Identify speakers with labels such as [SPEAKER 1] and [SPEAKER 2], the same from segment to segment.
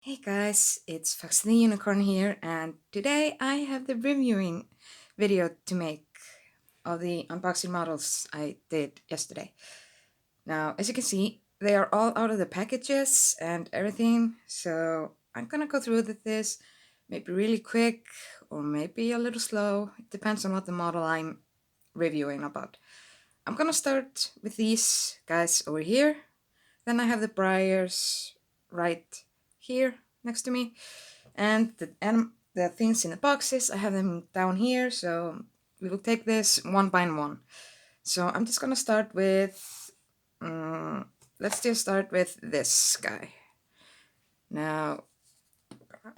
[SPEAKER 1] Hey guys, it's Fox the Unicorn here, and today I have the reviewing video to make of the unboxing models I did yesterday. Now, as you can see, they are all out of the packages and everything, so I'm gonna go through this maybe really quick or maybe a little slow. It depends on what the model I'm reviewing about. I'm gonna start with these guys over here. Then I have the briars right here next to me. And the things in the boxes, I have them down here, so we will take this one by one. So I'm just gonna start with, let's just start with this guy. Now,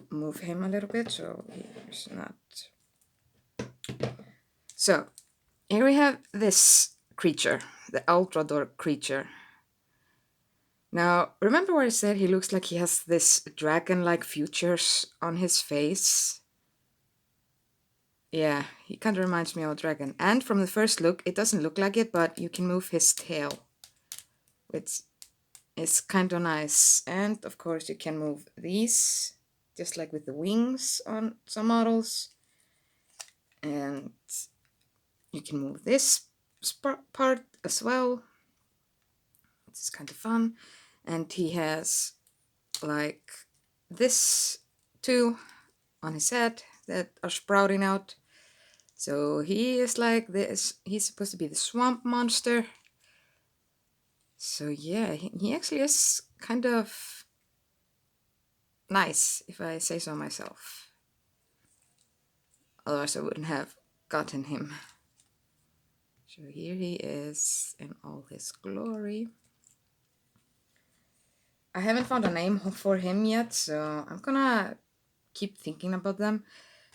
[SPEAKER 1] move him a little bit so he's not. So, here we have this creature, the Ultrador creature. Now, remember where I said he looks like he has this dragon-like features on his face? Yeah, he kind of reminds me of a dragon. And from the first look, it doesn't look like it, but you can move his tail, which is kind of nice. And of course, you can move these, just like with the wings on some models. And you can move this part as well. It's kind of fun. And he has like this too on his head that are sprouting out. So he is like this. He's supposed to be the swamp monster. So yeah, he actually is kind of nice, if I say so myself. Otherwise I wouldn't have gotten him. So here he is in all his glory. I haven't found a name for him yet, so I'm gonna keep thinking about them.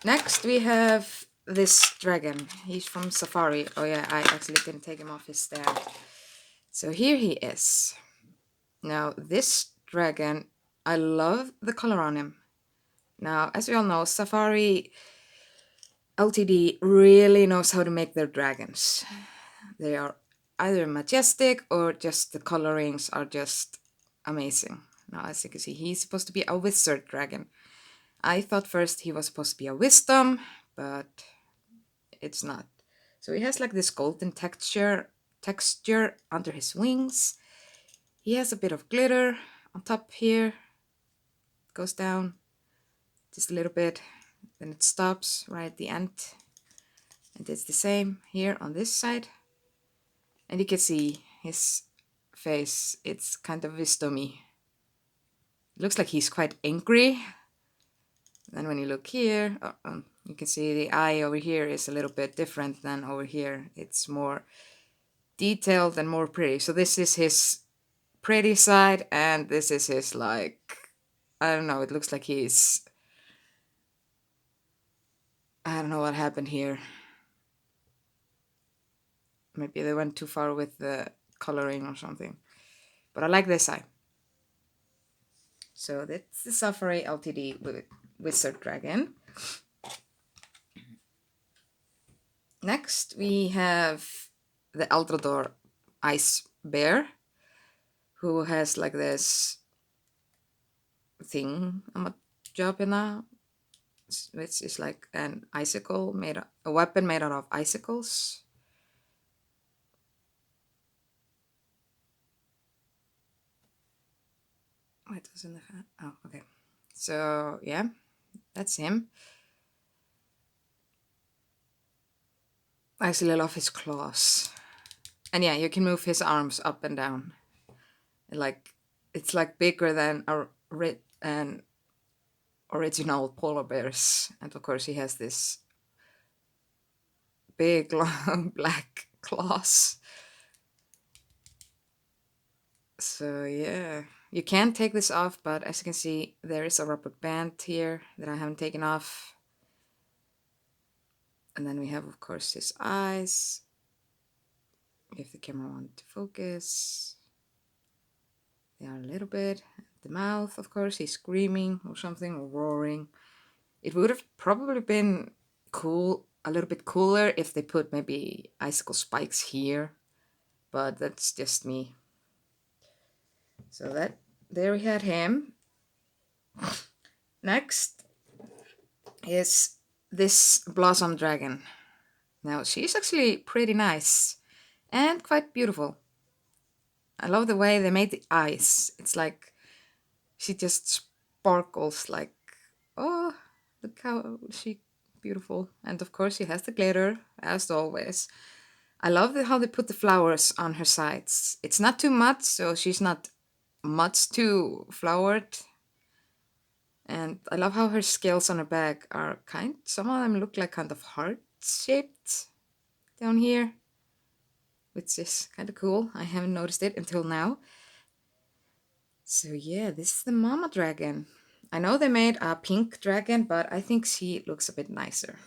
[SPEAKER 1] Next we have this dragon. He's from Safari. Oh yeah, I actually didn't take him off his stand. So here he is. Now this dragon, I love the color on him. Now, as we all know, Safari Ltd really knows how to make their dragons. They are either majestic or just the colorings are just amazing. Now, as you can see, he's supposed to be a wizard dragon. I thought first he was supposed to be a wisdom, but it's not. So he has like this golden texture under his wings. He has a bit of glitter on top here. Goes down just a little bit, then it stops right at the end. And it's the same here on this side. And you can see his face, it's kind of wisdomy. It looks like he's quite angry. Then when you look here, you can see the eye over here is a little bit different than over here. It's more detailed and more pretty. So this is his pretty side, and this is his, like, I don't know, it looks like he's, I don't know what happened here. Maybe they went too far with the coloring or something. But I like this eye. So that's the Safari Ltd with Wizard Dragon. Next we have the Eldrador Ice Bear, who has like this thing I'm job now, which is like an icicle a weapon made out of icicles. Wait, doesn't the fan? Oh, okay. So yeah, that's him. I actually love his claws. And yeah, you can move his arms up and down. Like, it's like bigger than an original polar bears. And of course he has this big long black claws. So yeah, you can take this off, but as you can see, there is a rubber band here that I haven't taken off. And then we have, of course, his eyes. If the camera wants to focus, they are a little bit. The mouth, of course, he's screaming or something, or roaring. It would have probably been cool, a little bit cooler, if they put maybe icicle spikes here, but that's just me. So there we had him. Next is this Blossom Dragon. Now, she's actually pretty nice and quite beautiful. I love the way they made the eyes. It's like she just sparkles like, oh, look how she beautiful. And of course, she has the glitter, as always. I love how they put the flowers on her sides. It's not too much, so she's not much too flowered. And I love how her scales on her back are some of them look like kind of heart shaped down here, which is kind of cool. I haven't noticed it until now. So yeah, this is the mama dragon. I know they made a pink dragon, but I think she looks a bit nicer.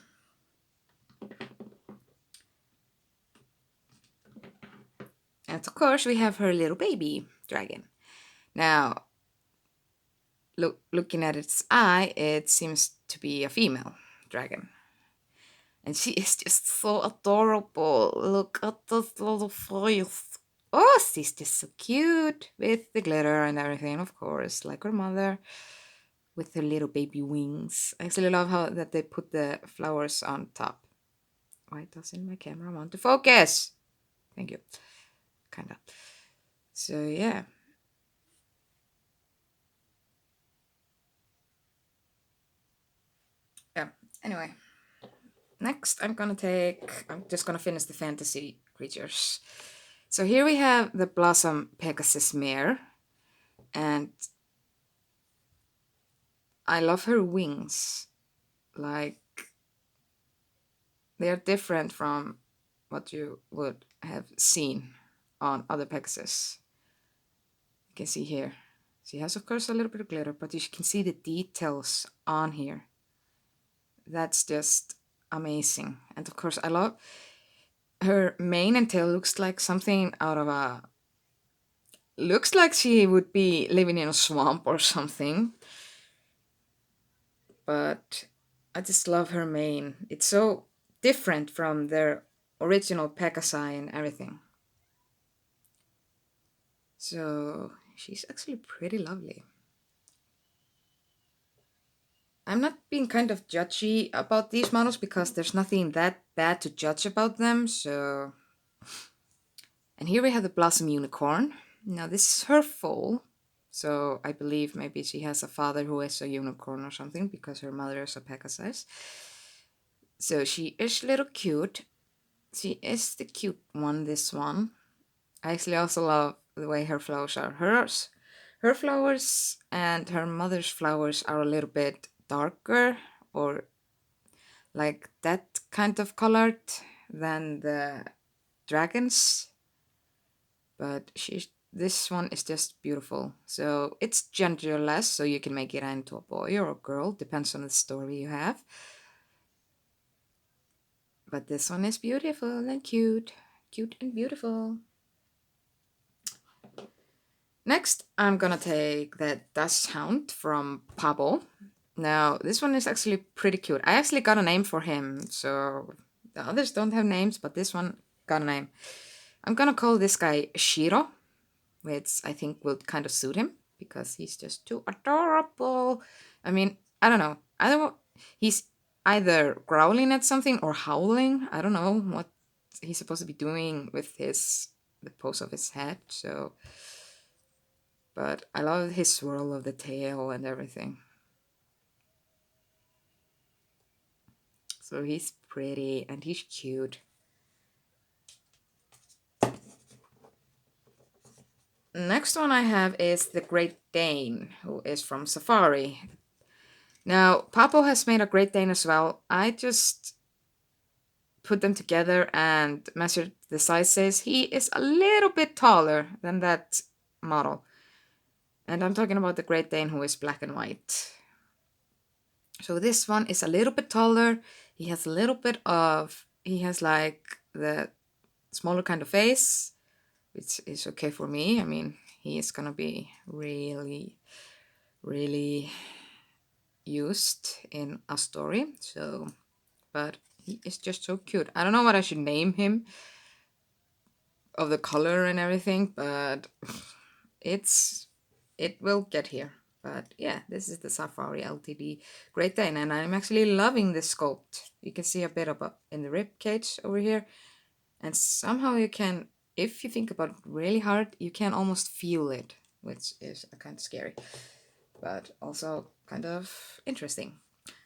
[SPEAKER 1] And of course, we have her little baby dragon. Now, looking at its eye, it seems to be a female dragon. And she is just so adorable. Look at this little face. Oh, she's just so cute with the glitter and everything, of course, like her mother with her little baby wings. I actually love how that they put the flowers on top. Why doesn't my camera want to focus? Thank you. Kind of. So, yeah. Yeah, anyway. Next, I'm just gonna finish the fantasy creatures. So here we have the Blossom Pegasus Mare, and I love her wings. Like, they are different from what you would have seen on other Pegasus. You can see here. She has, of course, a little bit of glitter, but you can see the details on here. That's just amazing. And of course, I love her mane and tail. Looks like something out of a... Looks like she would be living in a swamp or something. But I just love her mane. It's so different from their original Pegasi and everything. So she's actually pretty lovely. I'm not being kind of judgy about these models because there's nothing that bad to judge about them, so... And here we have the Blossom Unicorn. Now this is her foal, so I believe maybe she has a father who is a unicorn or something because her mother is a Pegasus. So she is a little cute. She is the cute one, this one. I actually also love the way her flowers are. Her flowers and her mother's flowers are a little bit darker or like that kind of colored than the dragons. But this one is just beautiful. So it's genderless, so you can make it into a boy or a girl, depends on the story you have. But this one is beautiful and cute. Cute and beautiful. Next, I'm gonna take the Dust Hound from Pablo. Now, this one is actually pretty cute. I actually got a name for him, so the others don't have names, but this one got a name. I'm gonna call this guy Shiro, which I think will kind of suit him because he's just too adorable. I mean, I don't know. He's either growling at something or howling. I don't know what he's supposed to be doing with the pose of his head. So, but I love his swirl of the tail and everything. So he's pretty and he's cute. Next one I have is the Great Dane, who is from Safari. Now, Papo has made a Great Dane as well. I just put them together and measured the sizes. He is a little bit taller than that model. And I'm talking about the Great Dane who is black and white. So this one is a little bit taller. He has like the smaller kind of face, which is okay for me. I mean, he is gonna be really, really used in a story. So, but he is just so cute. I don't know what I should name him of the color and everything, but it will get here. But yeah, this is the Safari LTD Great Dane, and I'm actually loving this sculpt. You can see a bit of in the rib cage over here, and somehow you can, if you think about it really hard, you can almost feel it, which is kind of scary, but also kind of interesting.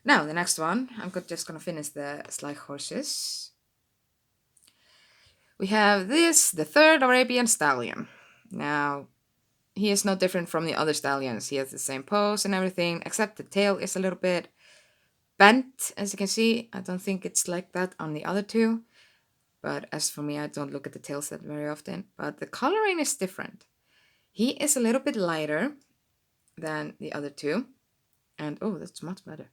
[SPEAKER 1] Now, the next one, I'm just gonna finish the Sly horses. We have this, the third Arabian stallion. Now, he is no different from the other stallions. He has the same pose and everything, except the tail is a little bit bent, as you can see. I don't think it's like that on the other two. But as for me, I don't look at the tail set very often. But the coloring is different. He is a little bit lighter than the other two. And oh, that's much better.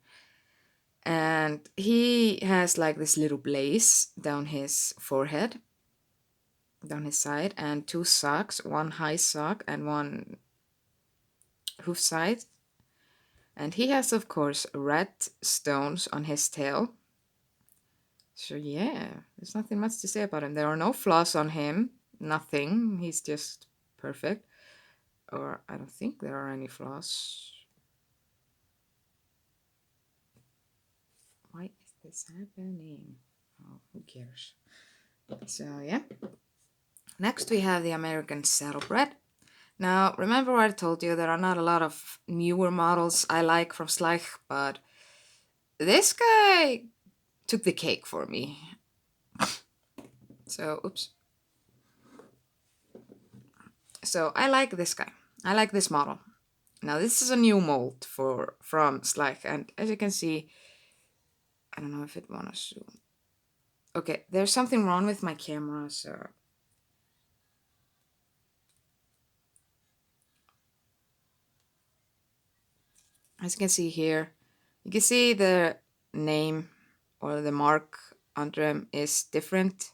[SPEAKER 1] And he has like this little blaze down his forehead, down his side, and two socks, one high sock and one hoof side. And he has, of course, red stones on his tail. So yeah, there's nothing much to say about him. There are no flaws on him. Nothing. He's just perfect. Or I don't think there are any flaws. Why is this happening? Oh, who cares? So yeah. Next we have the American Saddlebred. Now, remember what I told you, there are not a lot of newer models I like from Schleich, but this guy took the cake for me. So, oops. So I like this guy. I like this model. Now this is a new mold from Schleich, and as you can see, I don't know if it wanna zoom. Okay, there's something wrong with my camera, so as you can see here, you can see the name or the mark under him is different.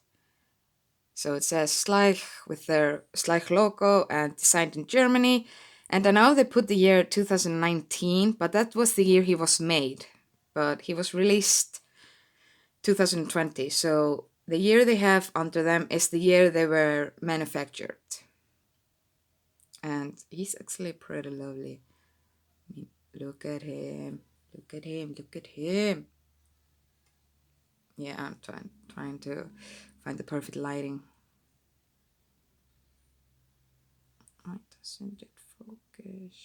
[SPEAKER 1] So it says Schleich with their Schleich logo and designed in Germany. And I know they put the year 2019, but that was the year he was made. But he was released 2020. So the year they have under them is the year they were manufactured. And he's actually pretty lovely. I mean, look at him. Look at him. Look at him. Yeah, I'm trying to find the perfect lighting. Why doesn't it focus?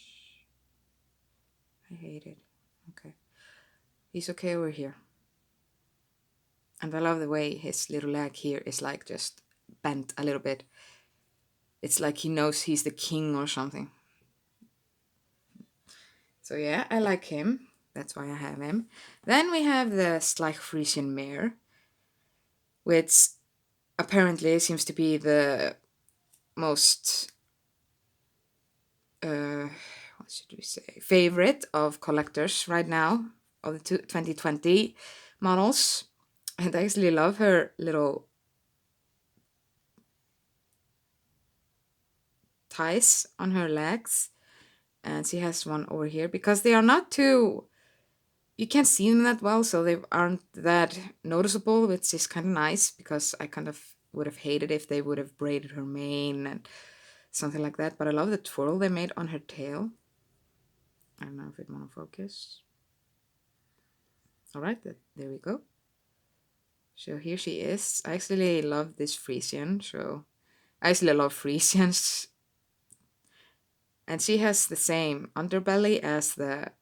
[SPEAKER 1] I hate it. Okay. He's okay over here. And I love the way his little leg here is like just bent a little bit. It's like he knows he's the king or something. So yeah, I like him. That's why I have him. Then we have the Schleich Frisian mare, which apparently seems to be the most what should we say, favorite of collectors right now of the 2020 models. And I actually love her little ties on her legs. And she has one over here because they are not too, you can't see them that well, so they aren't that noticeable, which is kind of nice because I kind of would have hated if they would have braided her mane and something like that. But I love the twirl they made on her tail. I don't know if it want to focus. All right, there we go. So here she is. I actually love this Frisian, so I actually love Frisians. And she has the same underbelly as the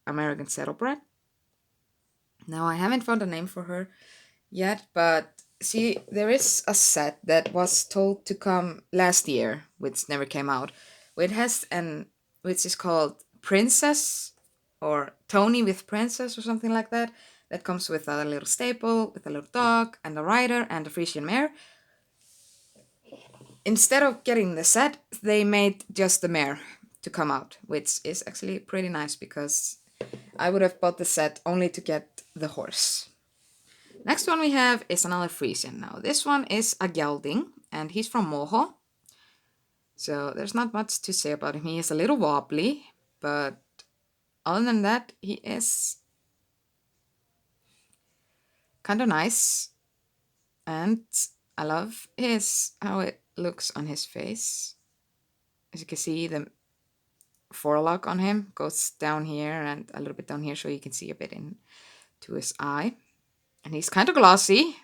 [SPEAKER 1] American Saddlebred. Now, I haven't found a name for her yet, but see, there is a set that was told to come last year, which never came out. Which is called Princess or Tony with Princess or something like that. That comes with a little staple, with a little dog and a rider and a Frisian mare. Instead of getting the set, they made just the mare to come out, which is actually pretty nice because I would have bought the set only to get the horse. Next one we have is another Frisian. Now this one is a gelding and he's from Moho. So there's not much to say about him. He is a little wobbly, but other than that, he is kind of nice. And I love how it looks on his face. As you can see, the forelock on him goes down here and a little bit down here, so you can see a bit into his eye. And he's kind of glossy,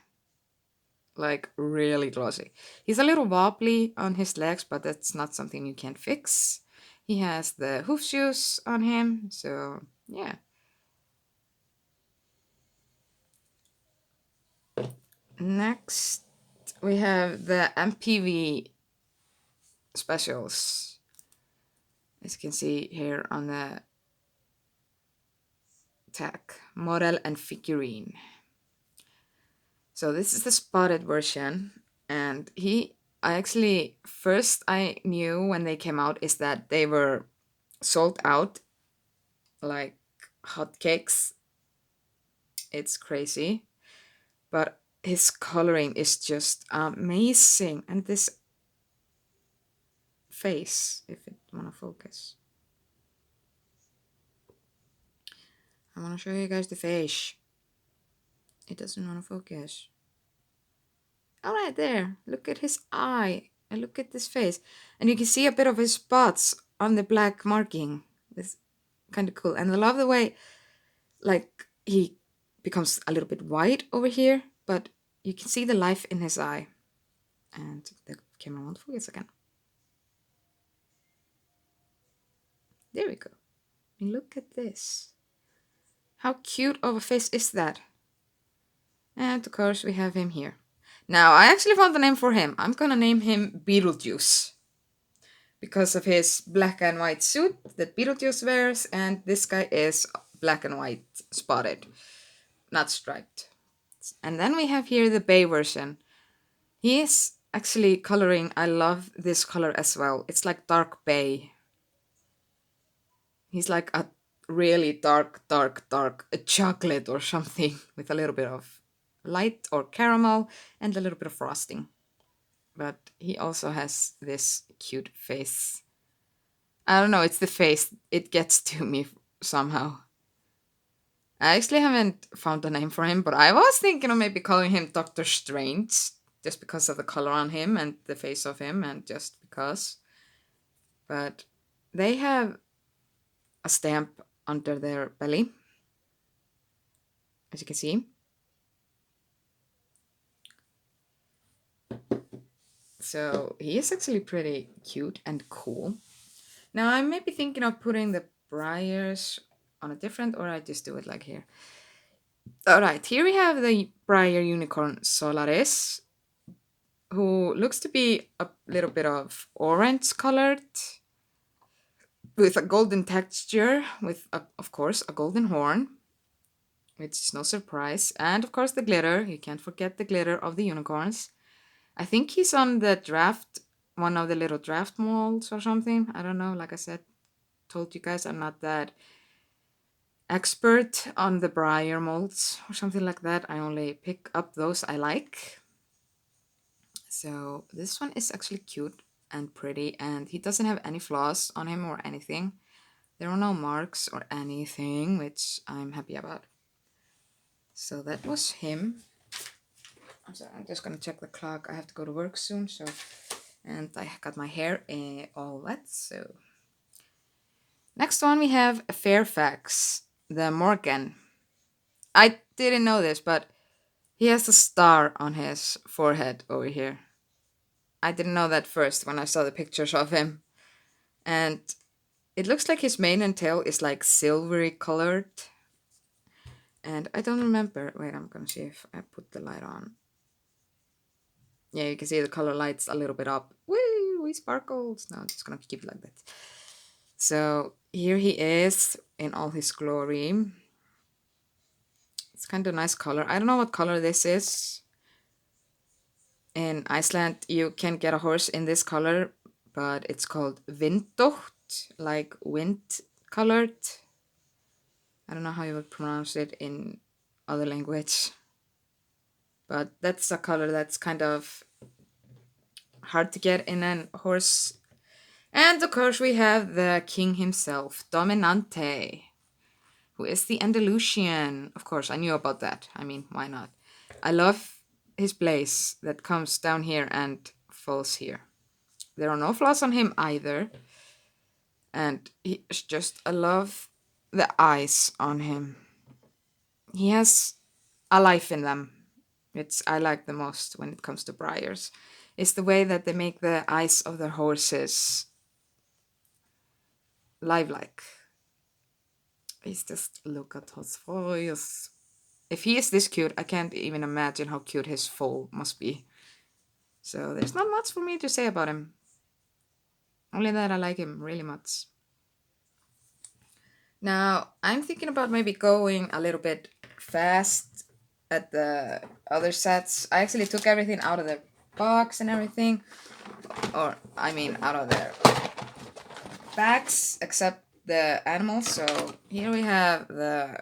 [SPEAKER 1] like really glossy. He's a little wobbly on his legs, but that's not something you can fix. He has the hoof shoes on him, so yeah. Next, we have the MPV specials. As you can see here on the tag, model and figurine. So this is the spotted version, and I actually, first I knew when they came out is that they were sold out like hotcakes. It's crazy, but his coloring is just amazing, and this face, if it wanna focus, I wanna show you guys the face. It doesn't wanna focus. All right, there. Look at his eye and look at this face, and you can see a bit of his spots on the black marking. It's kind of cool, and I love the way, like, he becomes a little bit white over here, but you can see the life in his eye. And the camera won't focus again. There we go. And look at this. How cute of a face is that? And of course we have him here. Now I actually found a name for him. I'm gonna name him Beetlejuice, because of his black and white suit that Beetlejuice wears, and this guy is black and white spotted, not striped. And then we have here the bay version. He is actually coloring, I love this color as well. It's like dark bay. He's like a really dark chocolate or something with a little bit of light or caramel and a little bit of frosting. But he also has this cute face. I don't know, it's the face. It gets to me somehow. I actually haven't found a name for him, but I was thinking of maybe calling him Doctor Strange, just because of the color on him and the face of him, and just because. But they have a stamp under their belly, as you can see. So he is actually pretty cute and cool. Now I may be thinking of putting the briars on a different, or I just do it like here. Alright, here we have the briar unicorn Solaris, who looks to be a little bit of orange colored, with a golden texture, with, of course, a golden horn, which is no surprise. And of course the glitter, you can't forget the glitter of the unicorns. I think he's on the draft, one of the little draft molds or something. I don't know, like I said, told you guys I'm not that expert on the briar molds or something like that. I only pick up those I like. So this one is actually cute and pretty, and he doesn't have any flaws on him or anything. There are no marks or anything, which I'm happy about. So that was him. I'm sorry, I'm just gonna check the clock. I have to go to work soon, so, and I got my hair all wet, so. Next one we have Fairfax, the Morgan. I didn't know this, but he has a star on his forehead over here. I didn't know that first when I saw the pictures of him. And it looks like his mane and tail is like silvery colored. And I don't remember. Wait, I'm gonna see if I put the light on. Yeah, you can see the color lights a little bit up. Woo, he sparkles. No, I'm just gonna keep it like that. So here he is in all his glory. It's kind of a nice color. I don't know what color this is. In Iceland, you can get a horse in this color, but it's called vindocht, like wind colored. I don't know how you would pronounce it in other language. But that's a color that's kind of hard to get in a horse. And of course we have the king himself, Dominante, who is the Andalusian. Of course, I knew about that. I mean, why not? I love his blaze that comes down here and falls here. There are no flaws on him either. And I love the eyes on him. He has a life in them. It's I like the most when it comes to briars. It's the way that they make the eyes of their horses lifelike. He's just look at his voice. If he is this cute, I can't even imagine how cute his foal must be. So there's not much for me to say about him. Only that I like him really much. Now, I'm thinking about maybe going a little bit fast at the other sets. I actually took everything out of the box and everything. Or, I mean, out of their bags, except the animals. So here we have the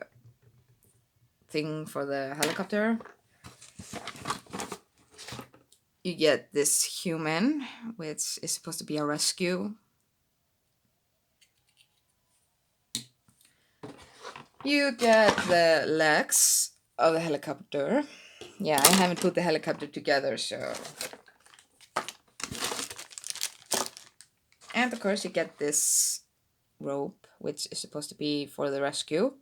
[SPEAKER 1] thing for the helicopter. You get this human, which is supposed to be a rescue. You get the legs of the helicopter. Yeah, I haven't put the helicopter together, so... And of course you get this rope, which is supposed to be for the rescue.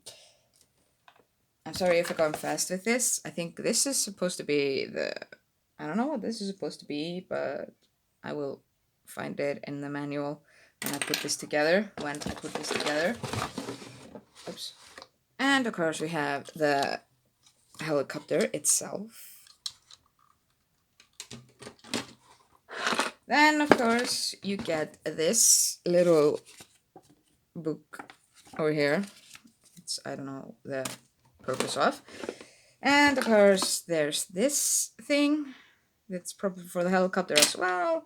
[SPEAKER 1] I'm sorry if I'm going fast with this. I think this is supposed to be the... I don't know what this is supposed to be, but I will find it in the manual when I put this together. Oops. And of course we have the helicopter itself. Then of course you get this little book over here. It's I don't know the purpose of. And of course there's this thing that's probably for the helicopter as well.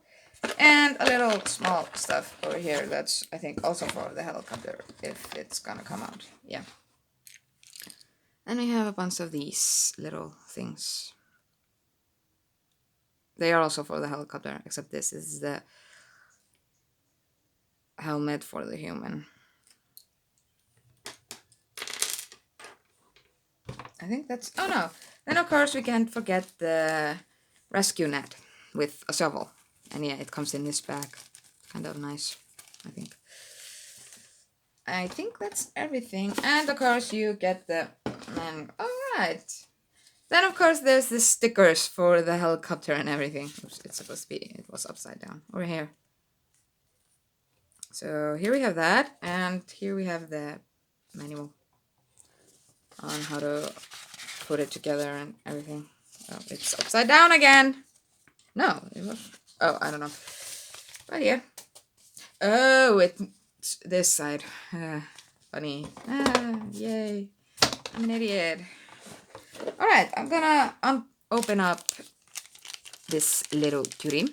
[SPEAKER 1] And a little small stuff over here that's I think also for the helicopter if it's gonna come out. Yeah. And we have a bunch of these little things. They are also for the helicopter, except this is the helmet for the human. I think that's... Oh no! Then of course we can't forget the rescue net with a shovel. And yeah, it comes in this bag. Kind of nice, I think. I think that's everything. And of course you get the... Alright! Then of course there's the stickers for the helicopter and everything. Oops, it's supposed to be... It was upside down. Over here. So here we have that. And here we have the manual on how to put it together and everything. Oh, it's upside down again! No, it was... Oh, I don't know. But yeah. Oh, it's this side. Funny. Yay. I'm an idiot. Alright, I'm gonna open up this little cutie.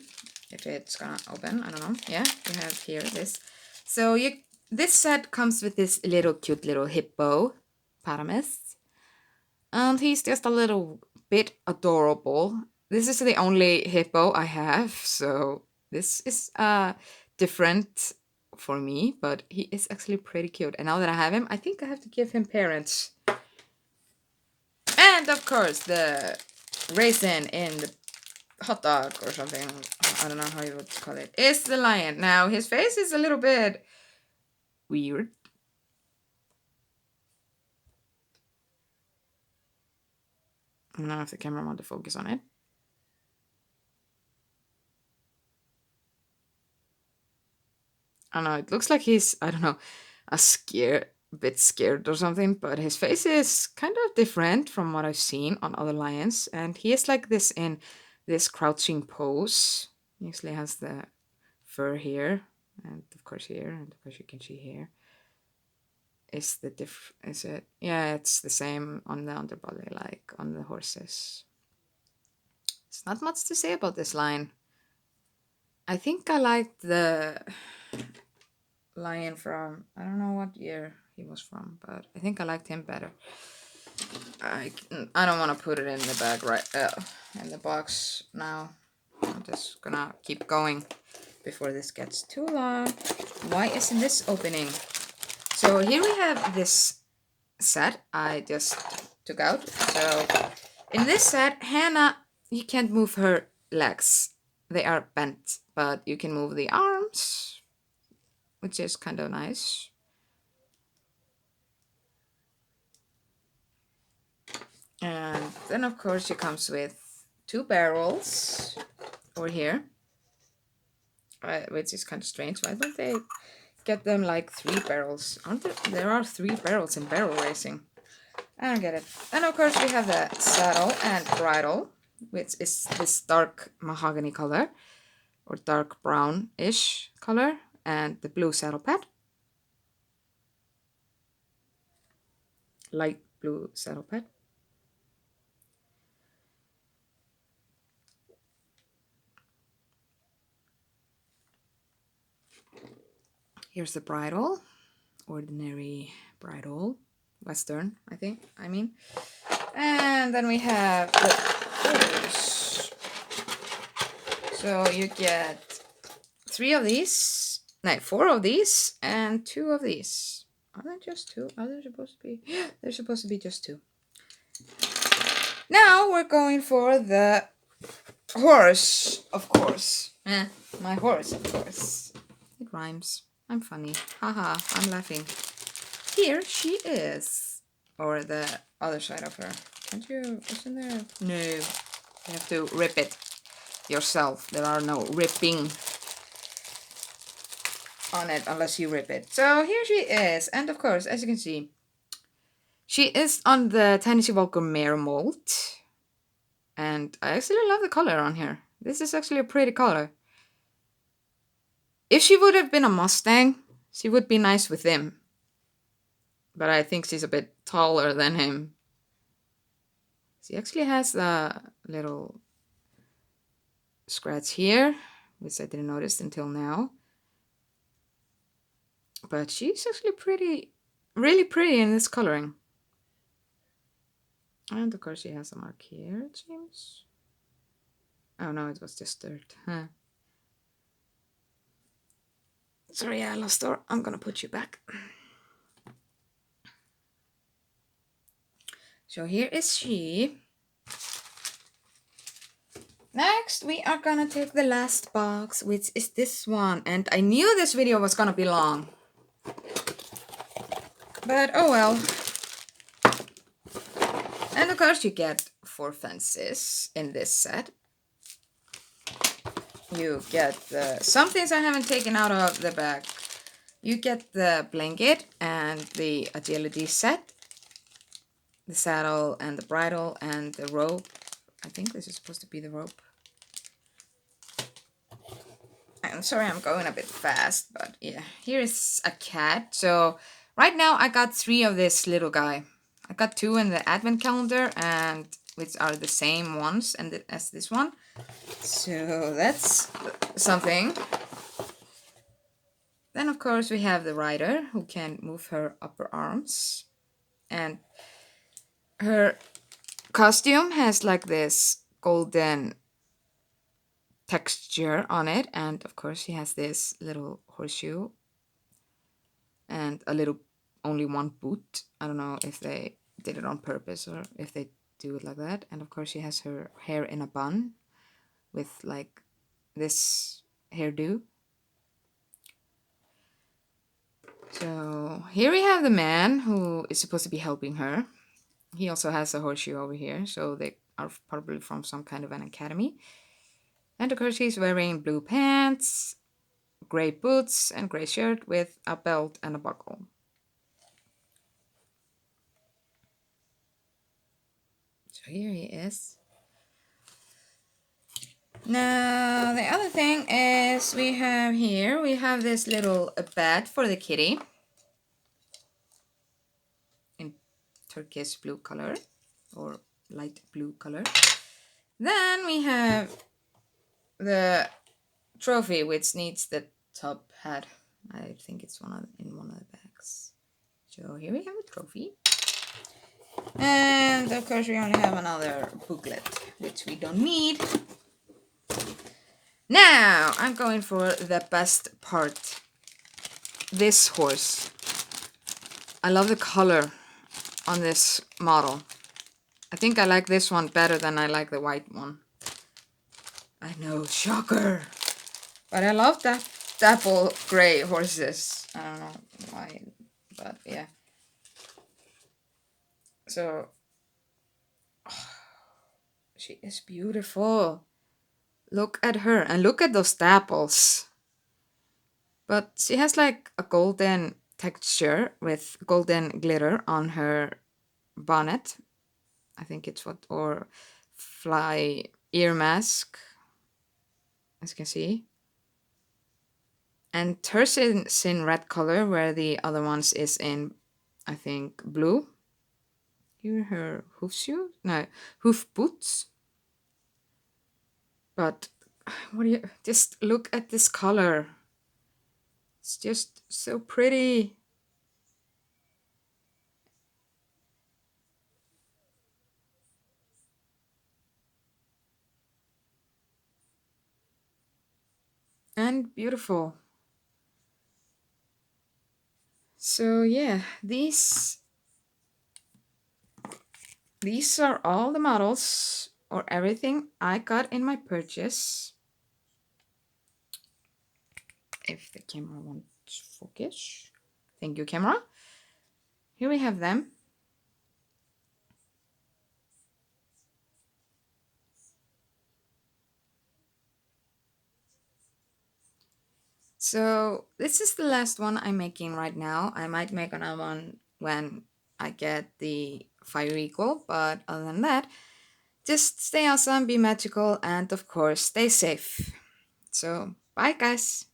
[SPEAKER 1] If it's gonna open, I don't know. Yeah, we have here this. So this set comes with this little cute little hippo, Paramis. And he's just a little bit adorable. This is the only hippo I have, so this is different for me, but he is actually pretty cute. And now that I have him, I think I have to give him parents. And of course, the raisin in the hot dog or something, I don't know how you would call it, is the lion. Now, his face is a little bit weird. I don't know if the camera wants to focus on it. I don't know, it looks like he's, I don't know, a bit scared or something, but his face is kind of different from what I've seen on other lions. And he is like this in this crouching pose. He usually has the fur here, and of course here, and of course you can see here. Is it? Yeah, it's the same on the underbelly like on the horses. It's not much to say about this lion. I think I liked the lion from, I don't know what year he was from, but I think I liked him better. I don't want to put it in the bag in the box now. I'm just gonna keep going before this gets too long. Why isn't this opening? So here we have this set I just took out. So in this set, Hannah, you can't move her legs. They are bent, but you can move the arms, which is kind of nice. And then of course it comes with 2 barrels over here, which is kind of strange. Why don't they get them like 3 barrels? Aren't there are 3 barrels in barrel racing. I don't get it. And of course we have the saddle and bridle, which is this dark mahogany color, or dark brown-ish color, and the blue saddle pad. Light blue saddle pad. Here's the bridle. Ordinary bridle. Western, I mean. And then we have the horse. So you get 3 of these. No, 4 of these and 2 of these. Are there just 2? Are there supposed to be? Yeah, they're supposed to be just 2. Now we're going for the horse, of course. My horse, of course. It rhymes. I'm funny. Haha, I'm laughing. Here she is. Or the other side of her. Can't you? Isn't there? No. You have to rip it yourself. There are no ripping on it unless you rip it. So here she is. And of course, as you can see, she is on the Tennessee Walker Mare mold. And I actually love the color on here. This is actually a pretty color. If she would have been a Mustang, she would be nice with him. But I think she's a bit taller than him. She actually has a little scratch here, which I didn't notice until now. But she's actually pretty, really pretty in this coloring. And of course she has a mark here, it seems. Oh no, it was just dirt. Huh. Sorry, I lost her. I'm gonna put you back. So here is she. Next, we are gonna take the last box, which is this one. And I knew this video was gonna be long. But oh well. And of course you get 4 fences in this set. You get some things I haven't taken out of the bag. You get the blanket and the agility set. The saddle and the bridle and the rope. I think this is supposed to be the rope. I'm sorry I'm going a bit fast, but yeah. Here is a cat. So right now I got 3 of this little guy. I got 2 in the advent calendar, and which are the same ones as this one. So that's something. Then of course we have the rider who can move her upper arms. And her costume has like this golden texture on it, and of course she has this little horseshoe and a little only one boot. I don't know if they did it on purpose or if they do it like that. And of course she has her hair in a bun with like this hairdo. So here we have the man who is supposed to be helping her. He also has a horseshoe over here, so they are probably from some kind of an academy. And of course he's wearing blue pants, gray boots, and gray shirt with a belt and a buckle. So here he is. Now the other thing is we have this little bed for the kitty in turquoise blue color or light blue color. Then we have the trophy, which needs the top hat. I think it's in one of the bags. So here we have the trophy. And of course we only have another booklet, which we don't need. Now I'm going for the best part. This horse. I love the color on this model. I think I like this one better than I like the white one. I know, shocker. But I love that dapple gray horses. I don't know why, but yeah. So she is beautiful. Look at her and look at those dapples. But she has like a golden texture with golden glitter on her bonnet. I think it's what, or fly ear mask, as you can see. And hers is in red color, where the other ones is in, I think, blue. Here her hoof shoes, no, hoof boots. But what do you just look at this color? It's just so pretty. And beautiful. So yeah, these are all the models or everything I got in my purchase. If the camera wants focus. Thank you, camera. Here we have them. So this is the last one I'm making right now. I might make another one when I get the fire equal, but other than that, just stay awesome, be magical, and of course, stay safe. So, bye guys!